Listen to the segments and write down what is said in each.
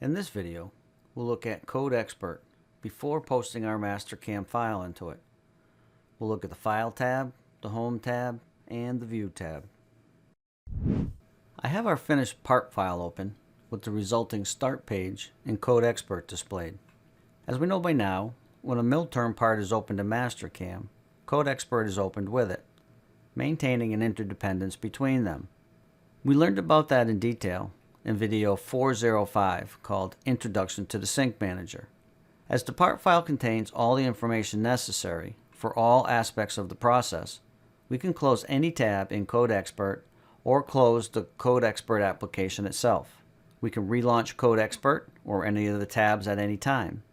In this video, we'll look at Code Expert before posting our Mastercam file into it. We'll look at the File tab, the Home tab, and the View tab. I have our finished part file open with the resulting start page in Code Expert displayed. As we know by now, when a MILLTURN part is opened in Mastercam, Code Expert is opened with it, maintaining an interdependence between them. We learned about that in detail in video 405 called Introduction to the Sync Manager. As the part file contains all the information necessary for all aspects of the process, we can close any tab in Code Expert or close the Code Expert application itself. We can relaunch Code Expert or any of the tabs at any time.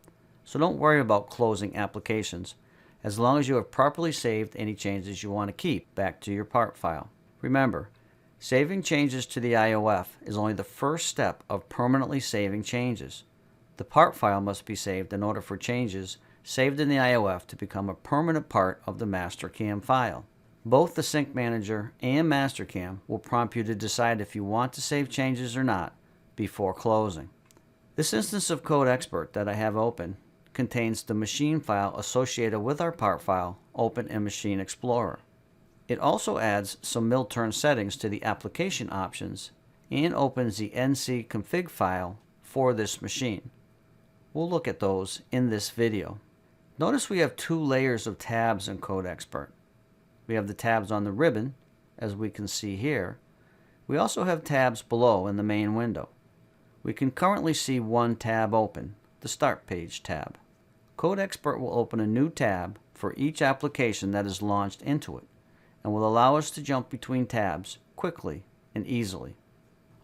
So don't worry about closing applications as long as you have properly saved any changes you want to keep back to your part file. Remember, saving changes to the IOF is only the first step of permanently saving changes. The part file must be saved in order for changes saved in the IOF to become a permanent part of the Mastercam file. Both the Sync Manager and Mastercam will prompt you to decide if you want to save changes or not before closing. This instance of Code Expert that I have open contains the machine file associated with our part file open in Machine Explorer. It also adds some MILLTURN settings to the application options and opens the NC config file for this machine. We'll look at those in this video. Notice we have two layers of tabs in Code Expert. We have the tabs on the ribbon, as we can see here. We also have tabs below in the main window. We can currently see one tab open, the Start Page tab. Code Expert will open a new tab for each application that is launched into it, and will allow us to jump between tabs quickly and easily.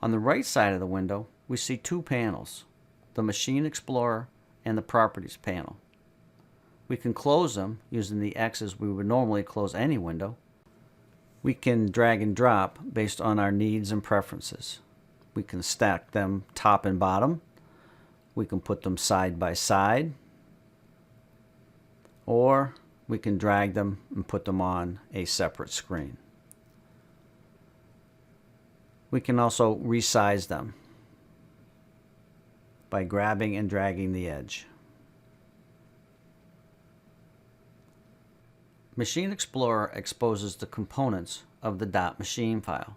On the right side of the window, we see two panels, the Machine Explorer and the Properties panel. We can close them using the X's we would normally close any window. We can drag and drop based on our needs and preferences. We can stack them top and bottom. We can put them side by side. Or we can drag them and put them on a separate screen. We can also resize them by grabbing and dragging the edge. Machine Explorer exposes the components of the .machine file.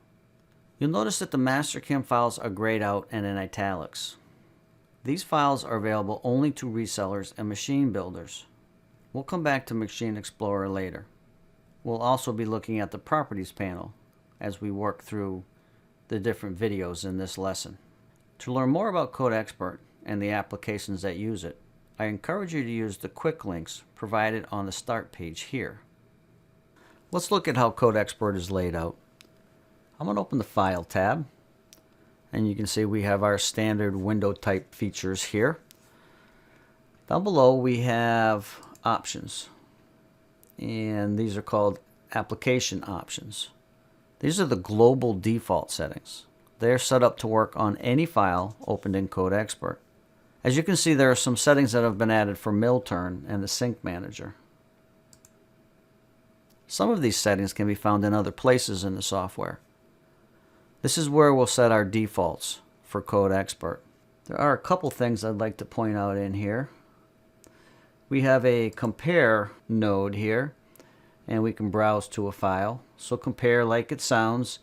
You'll notice that the Mastercam files are grayed out and in italics. These files are available only to resellers and machine builders. We'll come back to Machine Explorer later. We'll also be looking at the Properties panel as we work through the different videos in this lesson. To learn more about Code Expert and the applications that use it, I encourage you to use the quick links provided on the start page here. Let's look at how Code Expert is laid out. I'm going to open the File tab, and you can see we have our standard window type features here. Down below we have options, and these are called application options. These are the global default settings. They're set up to work on any file opened in Code Expert. As you can see, there are some settings that have been added for MILLTURN and the Sync Manager. Some of these settings can be found in other places in the software. This is where we'll set our defaults for Code Expert. There are a couple things I'd like to point out in here. We have a compare node here, and we can browse to a file. So compare, like it sounds,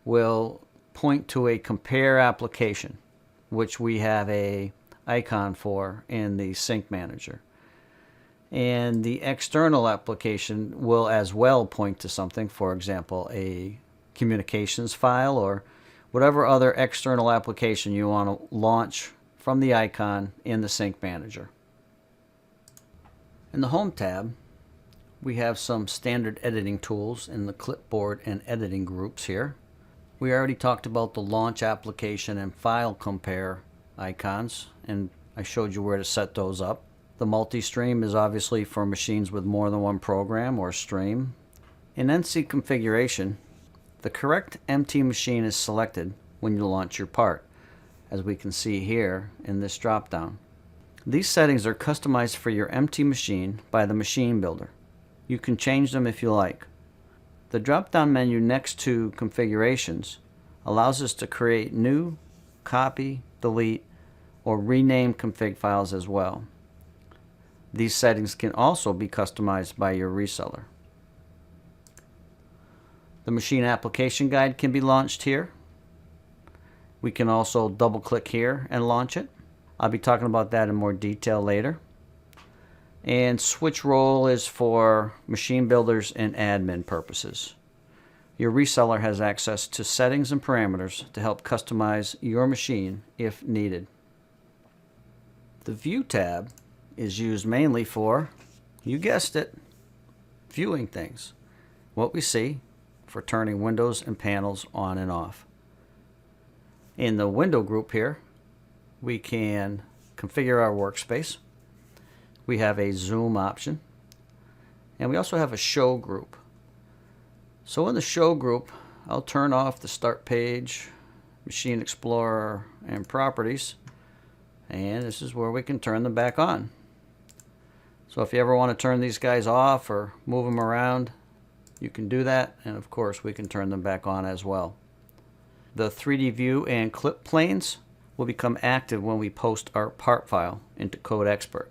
will point to a compare application, which we have a icon for in the Sync Manager. And the external application will as well point to something, for example, a communications file or whatever other external application you want to launch from the icon in the Sync Manager. In the Home tab, we have some standard editing tools in the clipboard and editing groups here. We already talked about the launch application and file compare icons, and I showed you where to set those up. The multi-stream is obviously for machines with more than one program or stream. In NC configuration, the correct MT machine is selected when you launch your part, as we can see here in this drop-down. These settings are customized for your MT machine by the machine builder. You can change them if you like. The drop-down menu next to configurations allows us to create new, copy, delete, or rename config files as well. These settings can also be customized by your reseller. The machine application guide can be launched here. We can also double click here and launch it. I'll be talking about that in more detail later. And switch role is for machine builders and admin purposes. Your reseller has access to settings and parameters to help customize your machine if needed. The View tab is used mainly for, you guessed it, viewing things. What we see for turning windows and panels on and off. In the window group here, we can configure our workspace. We have a zoom option, and we also have a show group. So in the show group, I'll turn off the start page, Machine Explorer, and properties, and this is where we can turn them back on. So if you ever want to turn these guys off or move them around, you can do that, and of course we can turn them back on as well. The 3D view and clip planes will become active when we post our part file into Code Expert.